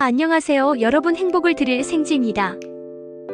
안녕하세요. 여러분, 행복을 드릴 생지입니다.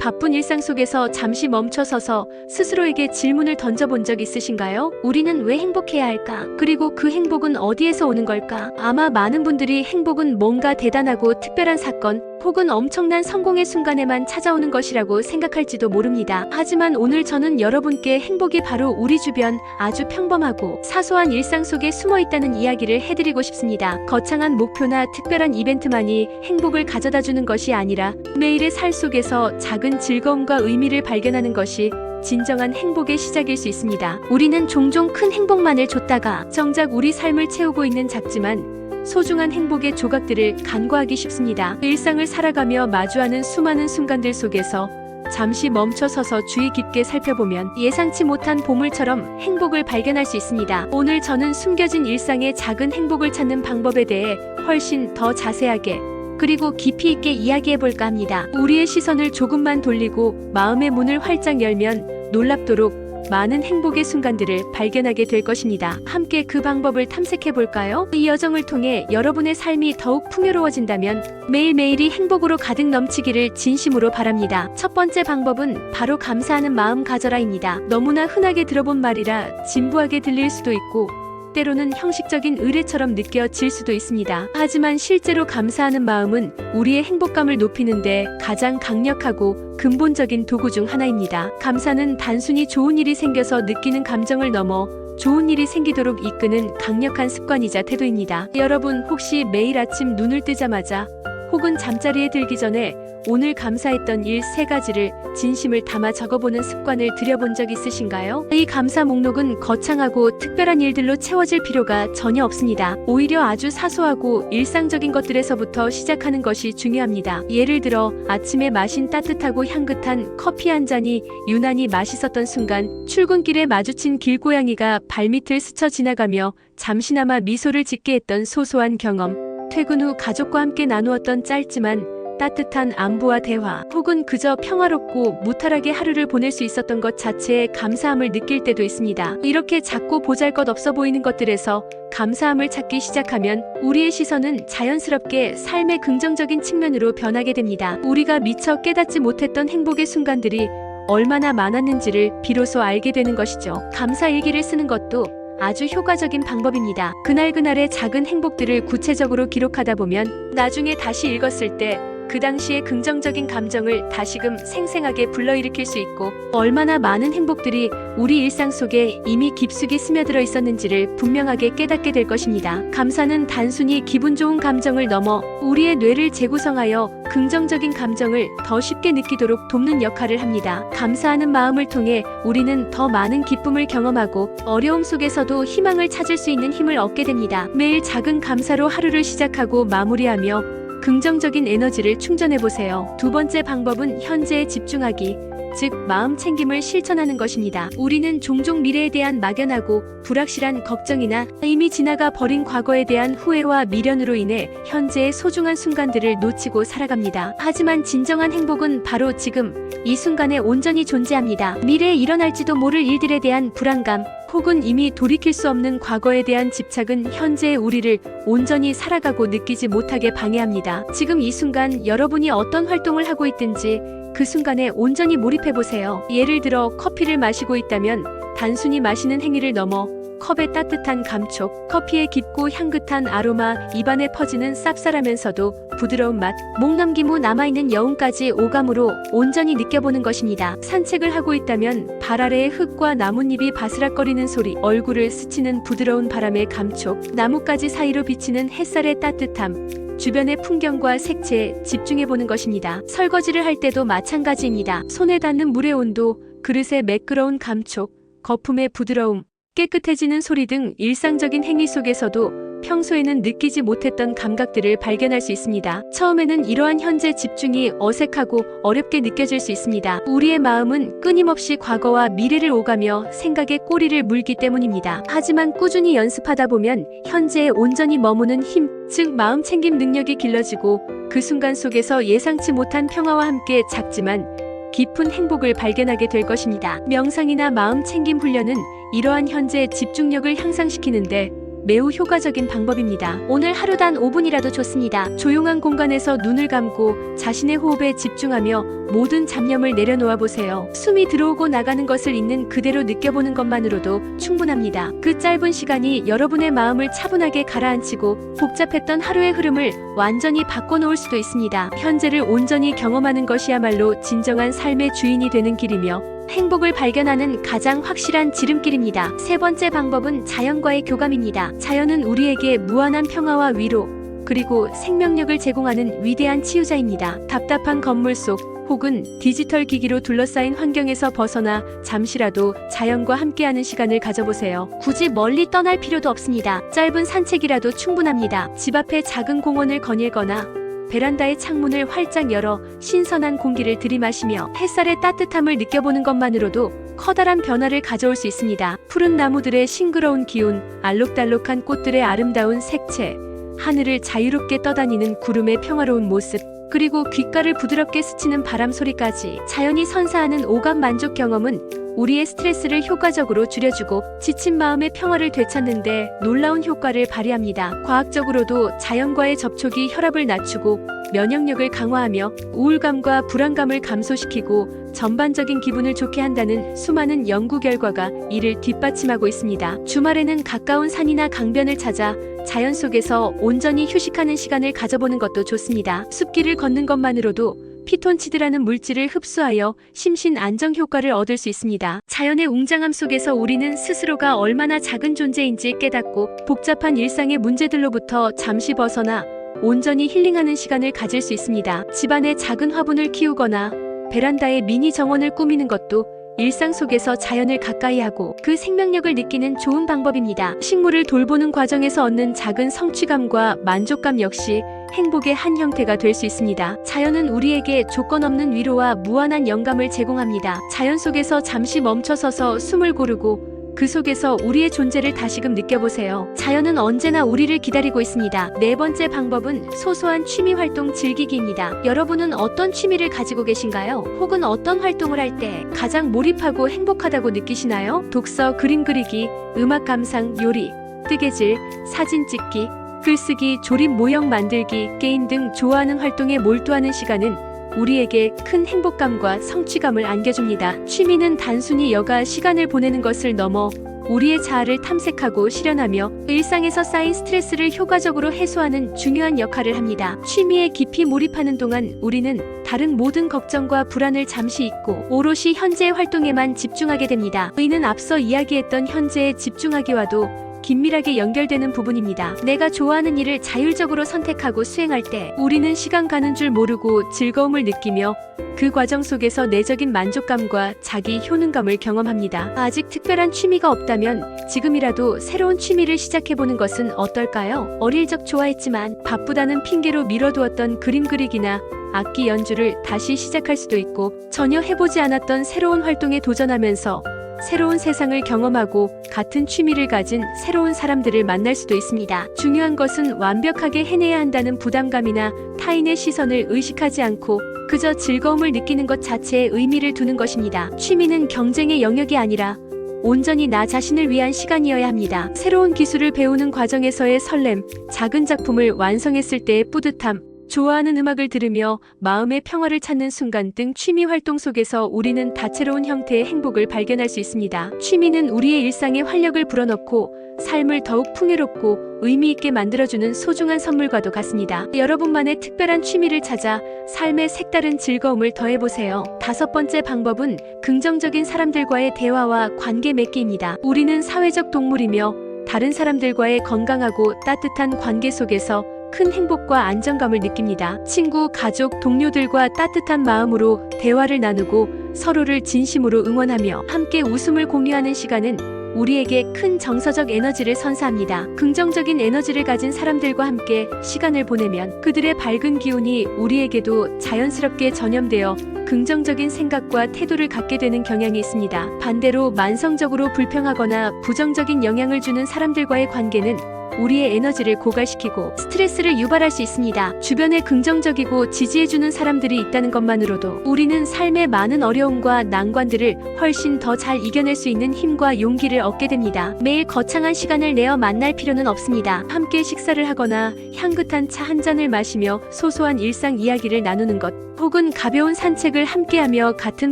바쁜 일상 속에서 잠시 멈춰서서 스스로에게 질문을 던져본 적 있으신가요? 우리는 왜 행복해야 할까? 그리고 그 행복은 어디에서 오는 걸까? 아마 많은 분들이 행복은 뭔가 대단하고 특별한 사건 혹은 엄청난 성공의 순간에만 찾아오는 것이라고 생각할지도 모릅니다. 하지만 오늘 저는 여러분께 행복이 바로 우리 주변 아주 평범하고 사소한 일상 속에 숨어 있다는 이야기를 해드리고 싶습니다. 거창한 목표나 특별한 이벤트만이 행복을 가져다주는 것이 아니라 매일의 살 속에서 작은 즐거움과 의미를 발견하는 것이 진정한 행복의 시작일 수 있습니다. 우리는 종종 큰 행복만을 줬다가 정작 우리 삶을 채우고 있는 작지만 소중한 행복의 조각들을 간과하기 쉽습니다. 일상을 살아가며 마주하는 수많은 순간들 속에서 잠시 멈춰서서 주의 깊게 살펴보면 예상치 못한 보물처럼 행복을 발견할 수 있습니다. 오늘 저는 숨겨진 일상의 작은 행복을 찾는 방법에 대해 훨씬 더 자세하게 그리고 깊이 있게 이야기해볼까 합니다. 우리의 시선을 조금만 돌리고 마음의 문을 활짝 열면 놀랍도록 많은 행복의 순간들을 발견하게 될 것입니다. 함께 그 방법을 탐색해볼까요? 이 여정을 통해 여러분의 삶이 더욱 풍요로워진다면 매일매일이 행복으로 가득 넘치기를 진심으로 바랍니다. 첫 번째 방법은 바로 감사하는 마음 가져라입니다. 너무나 흔하게 들어본 말이라 진부하게 들릴 수도 있고 때로는 형식적인 의례처럼 느껴질 수도 있습니다. 하지만 실제로 감사하는 마음은 우리의 행복감을 높이는데 가장 강력하고 근본적인 도구 중 하나입니다. 감사는 단순히 좋은 일이 생겨서 느끼는 감정을 넘어 좋은 일이 생기도록 이끄는 강력한 습관이자 태도입니다. 여러분, 혹시 매일 아침 눈을 뜨자마자 혹은 잠자리에 들기 전에 오늘 감사했던 일 3가지를 진심을 담아 적어보는 습관을 들여본 적 있으신가요? 이 감사 목록은 거창하고 특별한 일들로 채워질 필요가 전혀 없습니다. 오히려 아주 사소하고 일상적인 것들에서부터 시작하는 것이 중요합니다. 예를 들어 아침에 마신 따뜻하고 향긋한 커피 한 잔이 유난히 맛있었던 순간, 출근길에 마주친 길고양이가 발밑을 스쳐 지나가며 잠시나마 미소를 짓게 했던 소소한 경험, 퇴근 후 가족과 함께 나누었던 짧지만 따뜻한 안부와 대화, 혹은 그저 평화롭고 무탈하게 하루를 보낼 수 있었던 것 자체에 감사함을 느낄 때도 있습니다. 이렇게 작고 보잘것없어 보이는 것들에서 감사함을 찾기 시작하면 우리의 시선은 자연스럽게 삶의 긍정적인 측면으로 변하게 됩니다. 우리가 미처 깨닫지 못했던 행복의 순간들이 얼마나 많았는지를 비로소 알게 되는 것이죠. 감사 일기를 쓰는 것도 아주 효과적인 방법입니다. 그날그날의 작은 행복들을 구체적으로 기록하다 보면 나중에 다시 읽었을 때 그 당시의 긍정적인 감정을 다시금 생생하게 불러일으킬 수 있고, 얼마나 많은 행복들이 우리 일상 속에 이미 깊숙이 스며들어 있었는지를 분명하게 깨닫게 될 것입니다. 감사는 단순히 기분 좋은 감정을 넘어 우리의 뇌를 재구성하여 긍정적인 감정을 더 쉽게 느끼도록 돕는 역할을 합니다. 감사하는 마음을 통해 우리는 더 많은 기쁨을 경험하고 어려움 속에서도 희망을 찾을 수 있는 힘을 얻게 됩니다. 매일 작은 감사로 하루를 시작하고 마무리하며 긍정적인 에너지를 충전해보세요. 두 번째 방법은 현재에 집중하기, 즉 마음 챙김을 실천하는 것입니다. 우리는 종종 미래에 대한 막연하고 불확실한 걱정이나 이미 지나가 버린 과거에 대한 후회와 미련으로 인해 현재의 소중한 순간들을 놓치고 살아갑니다. 하지만 진정한 행복은 바로 지금 이 순간에 온전히 존재합니다. 미래에 일어날지도 모를 일들에 대한 불안감, 혹은 이미 돌이킬 수 없는 과거에 대한 집착은 현재의 우리를 온전히 살아가고 느끼지 못하게 방해합니다. 지금 이 순간 여러분이 어떤 활동을 하고 있든지 그 순간에 온전히 몰입해보세요. 예를 들어 커피를 마시고 있다면 단순히 마시는 행위를 넘어 컵의 따뜻한 감촉, 커피의 깊고 향긋한 아로마, 입안에 퍼지는 쌉쌀하면서도 부드러운 맛, 목 넘김 후 남아있는 여운까지 오감으로 온전히 느껴보는 것입니다. 산책을 하고 있다면 발 아래의 흙과 나뭇잎이 바스락거리는 소리, 얼굴을 스치는 부드러운 바람의 감촉, 나뭇가지 사이로 비치는 햇살의 따뜻함, 주변의 풍경과 색채에 집중해보는 것입니다. 설거지를 할 때도 마찬가지입니다. 손에 닿는 물의 온도, 그릇의 매끄러운 감촉, 거품의 부드러움, 깨끗해지는 소리 등 일상적인 행위 속에서도 평소에는 느끼지 못했던 감각들을 발견할 수 있습니다. 처음에는 이러한 현재 집중이 어색하고 어렵게 느껴질 수 있습니다. 우리의 마음은 끊임없이 과거와 미래를 오가며 생각에 꼬리를 물기 때문입니다. 하지만 꾸준히 연습하다 보면 현재에 온전히 머무는 힘, 즉 마음 챙김 능력이 길러지고 그 순간 속에서 예상치 못한 평화와 함께 작지만 깊은 행복을 발견하게 될 것입니다. 명상이나 마음 챙김 훈련은 이러한 현재의 집중력을 향상시키는데 매우 효과적인 방법입니다. 오늘 하루 단 5분이라도 좋습니다. 조용한 공간에서 눈을 감고 자신의 호흡에 집중하며 모든 잡념을 내려놓아 보세요. 숨이 들어오고 나가는 것을 있는 그대로 느껴보는 것만으로도 충분합니다. 그 짧은 시간이 여러분의 마음을 차분하게 가라앉히고 복잡했던 하루의 흐름을 완전히 바꿔놓을 수도 있습니다. 현재를 온전히 경험하는 것이야말로 진정한 삶의 주인이 되는 길이며 행복을 발견하는 가장 확실한 지름길입니다. 세 번째 방법은 자연과의 교감입니다. 자연은 우리에게 무한한 평화와 위로, 그리고 생명력을 제공하는 위대한 치유자입니다. 답답한 건물 속 혹은 디지털 기기로 둘러싸인 환경에서 벗어나 잠시라도 자연과 함께하는 시간을 가져보세요. 굳이 멀리 떠날 필요도 없습니다. 짧은 산책이라도 충분합니다. 집 앞에 작은 공원을 거닐거나 베란다의 창문을 활짝 열어 신선한 공기를 들이마시며 햇살의 따뜻함을 느껴보는 것만으로도 커다란 변화를 가져올 수 있습니다. 푸른 나무들의 싱그러운 기운, 알록달록한 꽃들의 아름다운 색채, 하늘을 자유롭게 떠다니는 구름의 평화로운 모습, 그리고 귓가를 부드럽게 스치는 바람 소리까지 자연이 선사하는 오감 만족 경험은 우리의 스트레스를 효과적으로 줄여주고 지친 마음의 평화를 되찾는 데 놀라운 효과를 발휘합니다. 과학적으로도 자연과의 접촉이 혈압을 낮추고 면역력을 강화하며 우울감과 불안감을 감소시키고 전반적인 기분을 좋게 한다는 수많은 연구 결과가 이를 뒷받침하고 있습니다. 주말에는 가까운 산이나 강변을 찾아 자연 속에서 온전히 휴식하는 시간을 가져보는 것도 좋습니다. 숲길을 걷는 것만으로도 피톤치드라는 물질을 흡수하여 심신 안정 효과를 얻을 수 있습니다. 자연의 웅장함 속에서 우리는 스스로가 얼마나 작은 존재인지 깨닫고 복잡한 일상의 문제들로부터 잠시 벗어나 온전히 힐링하는 시간을 가질 수 있습니다. 집안에 작은 화분을 키우거나 베란다에 미니 정원을 꾸미는 것도 일상 속에서 자연을 가까이 하고 그 생명력을 느끼는 좋은 방법입니다. 식물을 돌보는 과정에서 얻는 작은 성취감과 만족감 역시 행복의 한 형태가 될 수 있습니다. 자연은 우리에게 조건 없는 위로와 무한한 영감을 제공합니다. 자연 속에서 잠시 멈춰서서 숨을 고르고 그 속에서 우리의 존재를 다시금 느껴보세요. 자연은 언제나 우리를 기다리고 있습니다. 네 번째 방법은 소소한 취미 활동 즐기기입니다. 여러분은 어떤 취미를 가지고 계신가요? 혹은 어떤 활동을 할 때 가장 몰입하고 행복하다고 느끼시나요? 독서, 그림 그리기, 음악 감상, 요리, 뜨개질, 사진 찍기, 글쓰기, 조립 모형 만들기, 게임 등 좋아하는 활동에 몰두하는 시간은 우리에게 큰 행복감과 성취감을 안겨줍니다. 취미는 단순히 여가 시간을 보내는 것을 넘어 우리의 자아를 탐색하고 실현하며 일상에서 쌓인 스트레스를 효과적으로 해소하는 중요한 역할을 합니다. 취미에 깊이 몰입하는 동안 우리는 다른 모든 걱정과 불안을 잠시 잊고 오롯이 현재의 활동에만 집중하게 됩니다. 이는 앞서 이야기했던 현재에 집중하기와도 긴밀하게 연결되는 부분입니다. 내가 좋아하는 일을 자율적으로 선택하고 수행할 때 우리는 시간 가는 줄 모르고 즐거움을 느끼며 그 과정 속에서 내적인 만족감과 자기 효능감을 경험합니다. 아직 특별한 취미가 없다면 지금이라도 새로운 취미를 시작해보는 것은 어떨까요? 어릴 적 좋아했지만 바쁘다는 핑계로 미뤄두었던 그림 그리기나 악기 연주를 다시 시작할 수도 있고 전혀 해보지 않았던 새로운 활동에 도전하면서 새로운 세상을 경험하고 같은 취미를 가진 새로운 사람들을 만날 수도 있습니다. 중요한 것은 완벽하게 해내야 한다는 부담감이나 타인의 시선을 의식하지 않고 그저 즐거움을 느끼는 것 자체에 의미를 두는 것입니다. 취미는 경쟁의 영역이 아니라 온전히 나 자신을 위한 시간이어야 합니다. 새로운 기술을 배우는 과정에서의 설렘, 작은 작품을 완성했을 때의 뿌듯함, 좋아하는 음악을 들으며 마음의 평화를 찾는 순간 등 취미 활동 속에서 우리는 다채로운 형태의 행복을 발견할 수 있습니다. 취미는 우리의 일상에 활력을 불어넣고 삶을 더욱 풍요롭고 의미 있게 만들어주는 소중한 선물과도 같습니다. 여러분만의 특별한 취미를 찾아 삶의 색다른 즐거움을 더해보세요. 다섯 번째 방법은 긍정적인 사람들과의 대화와 관계 맺기입니다. 우리는 사회적 동물이며 다른 사람들과의 건강하고 따뜻한 관계 속에서 큰 행복과 안정감을 느낍니다. 친구, 가족, 동료들과 따뜻한 마음으로 대화를 나누고 서로를 진심으로 응원하며 함께 웃음을 공유하는 시간은 우리에게 큰 정서적 에너지를 선사합니다. 긍정적인 에너지를 가진 사람들과 함께 시간을 보내면 그들의 밝은 기운이 우리에게도 자연스럽게 전염되어 긍정적인 생각과 태도를 갖게 되는 경향이 있습니다. 반대로 만성적으로 불평하거나 부정적인 영향을 주는 사람들과의 관계는 우리의 에너지를 고갈시키고 스트레스를 유발할 수 있습니다. 주변에 긍정적이고 지지해주는 사람들이 있다는 것만으로도 우리는 삶의 많은 어려움과 난관들을 훨씬 더 잘 이겨낼 수 있는 힘과 용기를 얻게 됩니다. 매일 거창한 시간을 내어 만날 필요는 없습니다. 함께 식사를 하거나 향긋한 차 한 잔을 마시며 소소한 일상 이야기를 나누는 것, 혹은 가벼운 산책을 함께하며 같은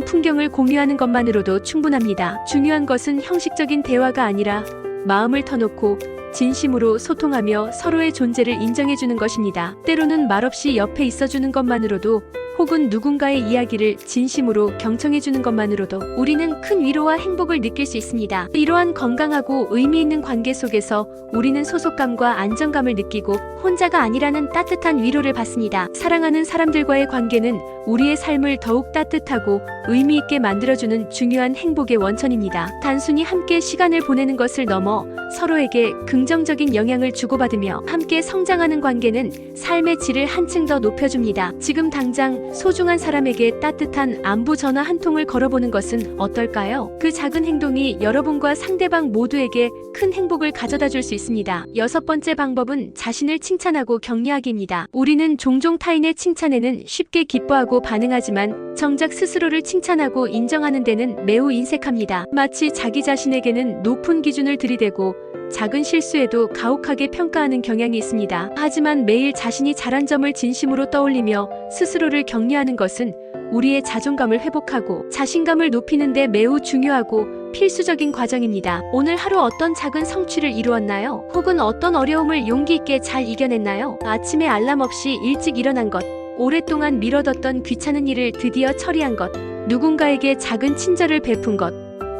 풍경을 공유하는 것만으로도 충분합니다. 중요한 것은 형식적인 대화가 아니라 마음을 터놓고 진심으로 소통하며 서로의 존재를 인정해주는 것입니다. 때로는 말없이 옆에 있어주는 것만으로도, 혹은 누군가의 이야기를 진심으로 경청해주는 것만으로도 우리는 큰 위로와 행복을 느낄 수 있습니다. 이러한 건강하고 의미 있는 관계 속에서 우리는 소속감과 안정감을 느끼고 혼자가 아니라는 따뜻한 위로를 받습니다. 사랑하는 사람들과의 관계는 우리의 삶을 더욱 따뜻하고 의미 있게 만들어주는 중요한 행복의 원천입니다. 단순히 함께 시간을 보내는 것을 넘어 서로에게 긍정적인 영향을 주고받으며 함께 성장하는 관계는 삶의 질을 한층 더 높여줍니다. 지금 당장 소중한 사람에게 따뜻한 안부 전화 한 통을 걸어보는 것은 어떨까요? 그 작은 행동이 여러분과 상대방 모두에게 큰 행복을 가져다 줄 수 있습니다. 6번째 방법은 자신을 칭찬하고 격려하기입니다. 우리는 종종 타인의 칭찬에는 쉽게 기뻐하고 반응하지만 정작 스스로를 칭찬하고 인정하는 데는 매우 인색합니다. 마치 자기 자신에게는 높은 기준을 들이대고 작은 실수에도 가혹하게 평가하는 경향이 있습니다. 하지만 매일 자신이 잘한 점을 진심으로 떠올리며 스스로를 격려하는 것은 우리의 자존감을 회복하고 자신감을 높이는 데 매우 중요하고 필수적인 과정입니다. 오늘 하루 어떤 작은 성취를 이루었나요? 혹은 어떤 어려움을 용기 있게 잘 이겨냈나요? 아침에 알람 없이 일찍 일어난 것, 오랫동안 미뤄뒀던 귀찮은 일을 드디어 처리한 것, 누군가에게 작은 친절을 베푼 것,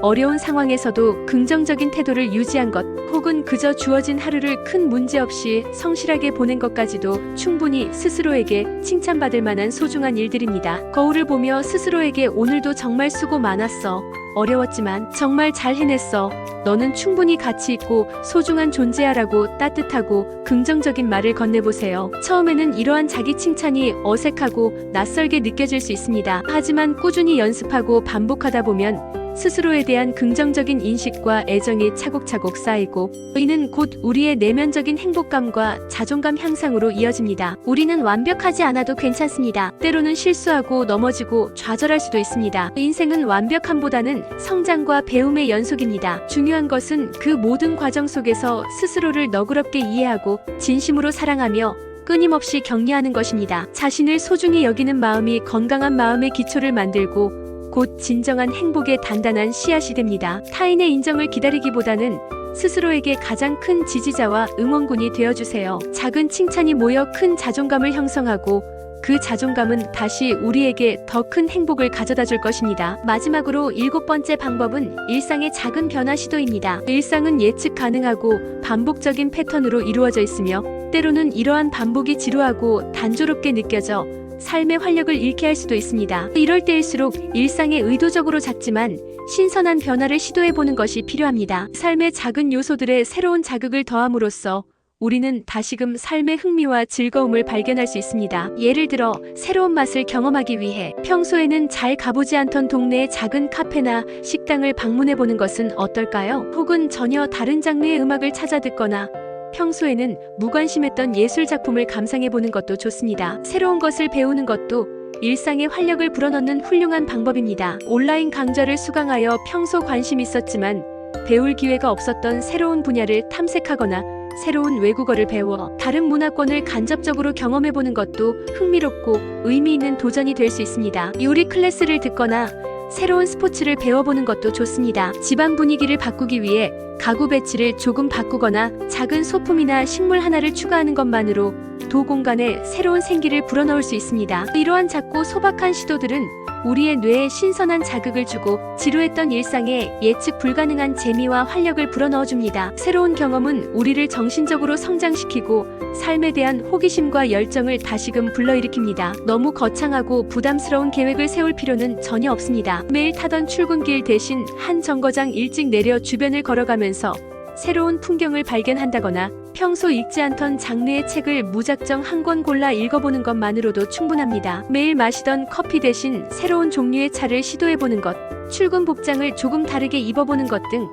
어려운 상황에서도 긍정적인 태도를 유지한 것, 혹은 그저 주어진 하루를 큰 문제 없이 성실하게 보낸 것까지도 충분히 스스로에게 칭찬받을 만한 소중한 일들입니다. 거울을 보며 스스로에게 오늘도 정말 수고 많았어. 어려웠지만 정말 잘 해냈어. 너는 충분히 가치 있고 소중한 존재야라고 따뜻하고 긍정적인 말을 건네보세요. 처음에는 이러한 자기 칭찬이 어색하고 낯설게 느껴질 수 있습니다. 하지만 꾸준히 연습하고 반복하다 보면 스스로에 대한 긍정적인 인식과 애정이 차곡차곡 쌓이고 이는 곧 우리의 내면적인 행복감과 자존감 향상으로 이어집니다. 우리는 완벽하지 않아도 괜찮습니다. 때로는 실수하고 넘어지고 좌절할 수도 있습니다. 인생은 완벽함보다는 성장과 배움의 연속입니다. 중요한 것은 그 모든 과정 속에서 스스로를 너그럽게 이해하고 진심으로 사랑하며 끊임없이 격려하는 것입니다. 자신을 소중히 여기는 마음이 건강한 마음의 기초를 만들고 곧 진정한 행복의 단단한 씨앗이 됩니다. 타인의 인정을 기다리기보다는 스스로에게 가장 큰 지지자와 응원군이 되어주세요. 작은 칭찬이 모여 큰 자존감을 형성하고 그 자존감은 다시 우리에게 더 큰 행복을 가져다 줄 것입니다. 마지막으로 7번째 방법은 일상의 작은 변화 시도입니다. 일상은 예측 가능하고 반복적인 패턴으로 이루어져 있으며 때로는 이러한 반복이 지루하고 단조롭게 느껴져 삶의 활력을 잃게 할 수도 있습니다. 이럴 때일수록 일상에 의도적으로 작지만 신선한 변화를 시도해보는 것이 필요합니다. 삶의 작은 요소들에 새로운 자극을 더함으로써 우리는 다시금 삶의 흥미와 즐거움을 발견할 수 있습니다. 예를 들어 새로운 맛을 경험하기 위해 평소에는 잘 가보지 않던 동네의 작은 카페나 식당을 방문해보는 것은 어떨까요? 혹은 전혀 다른 장르의 음악을 찾아 듣거나 평소에는 무관심했던 예술 작품을 감상해보는 것도 좋습니다. 새로운 것을 배우는 것도 일상에 활력을 불어넣는 훌륭한 방법입니다. 온라인 강좌를 수강하여 평소 관심 있었지만 배울 기회가 없었던 새로운 분야를 탐색하거나 새로운 외국어를 배워 다른 문화권을 간접적으로 경험해보는 것도 흥미롭고 의미 있는 도전이 될 수 있습니다. 요리 클래스를 듣거나 새로운 스포츠를 배워보는 것도 좋습니다. 집안 분위기를 바꾸기 위해 가구 배치를 조금 바꾸거나 작은 소품이나 식물 하나를 추가하는 것만으로 도 공간에 새로운 생기를 불어넣을 수 있습니다. 이러한 작고 소박한 시도들은 우리의 뇌에 신선한 자극을 주고 지루했던 일상에 예측 불가능한 재미와 활력을 불어넣어줍니다. 새로운 경험은 우리를 정신적으로 성장시키고 삶에 대한 호기심과 열정을 다시금 불러일으킵니다. 너무 거창하고 부담스러운 계획을 세울 필요는 전혀 없습니다. 매일 타던 출근길 대신 한 정거장 일찍 내려 주변을 걸어가면서 새로운 풍경을 발견한다거나 평소 읽지 않던 장르의 책을 무작정 한 권 골라 읽어보는 것만으로도 충분합니다. 매일 마시던 커피 대신 새로운 종류의 차를 시도해보는 것, 출근 복장을 조금 다르게 입어보는 것 등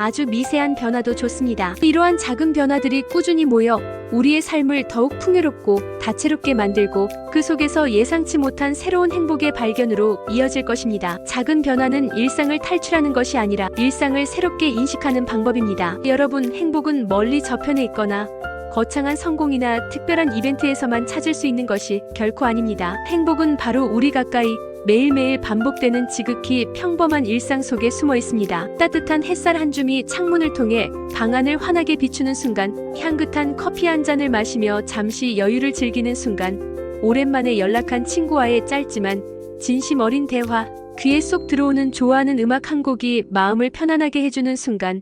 아주 미세한 변화도 좋습니다. 이러한 작은 변화들이 꾸준히 모여 우리의 삶을 더욱 풍요롭고 다채롭게 만들고 그 속에서 예상치 못한 새로운 행복의 발견으로 이어질 것입니다. 작은 변화는 일상을 탈출하는 것이 아니라 일상을 새롭게 인식하는 방법입니다. 여러분, 행복은 멀리 저편에 있거나 거창한 성공이나 특별한 이벤트에서만 찾을 수 있는 것이 결코 아닙니다. 행복은 바로 우리 가까이 매일매일 반복되는 지극히 평범한 일상 속에 숨어 있습니다. 따뜻한 햇살 한 줌이 창문을 통해 방 안을 환하게 비추는 순간, 향긋한 커피 한 잔을 마시며 잠시 여유를 즐기는 순간, 오랜만에 연락한 친구와의 짧지만 진심 어린 대화, 귀에 쏙 들어오는 좋아하는 음악 한 곡이 마음을 편안하게 해주는 순간,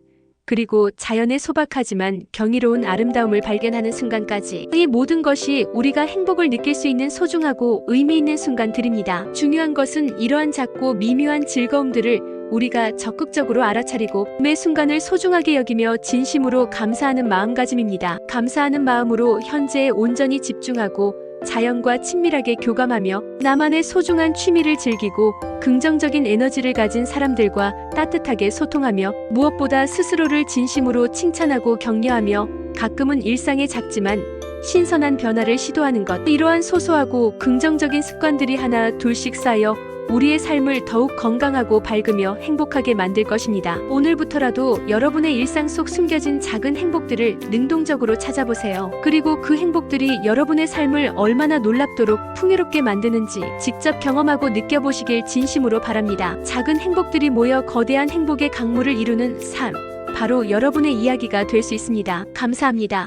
그리고 자연의 소박하지만 경이로운 아름다움을 발견하는 순간까지, 이 모든 것이 우리가 행복을 느낄 수 있는 소중하고 의미 있는 순간들입니다. 중요한 것은 이러한 작고 미묘한 즐거움들을 우리가 적극적으로 알아차리고 매 순간을 소중하게 여기며 진심으로 감사하는 마음가짐입니다. 감사하는 마음으로 현재에 온전히 집중하고 자연과 친밀하게 교감하며 나만의 소중한 취미를 즐기고 긍정적인 에너지를 가진 사람들과 따뜻하게 소통하며 무엇보다 스스로를 진심으로 칭찬하고 격려하며 가끔은 일상의 작지만 신선한 변화를 시도하는 것, 이러한 소소하고 긍정적인 습관들이 하나 둘씩 쌓여 우리의 삶을 더욱 건강하고 밝으며 행복하게 만들 것입니다. 오늘부터라도 여러분의 일상 속 숨겨진 작은 행복들을 능동적으로 찾아보세요. 그리고 그 행복들이 여러분의 삶을 얼마나 놀랍도록 풍요롭게 만드는지 직접 경험하고 느껴보시길 진심으로 바랍니다. 작은 행복들이 모여 거대한 행복의 강물을 이루는 삶, 바로 여러분의 이야기가 될 수 있습니다. 감사합니다.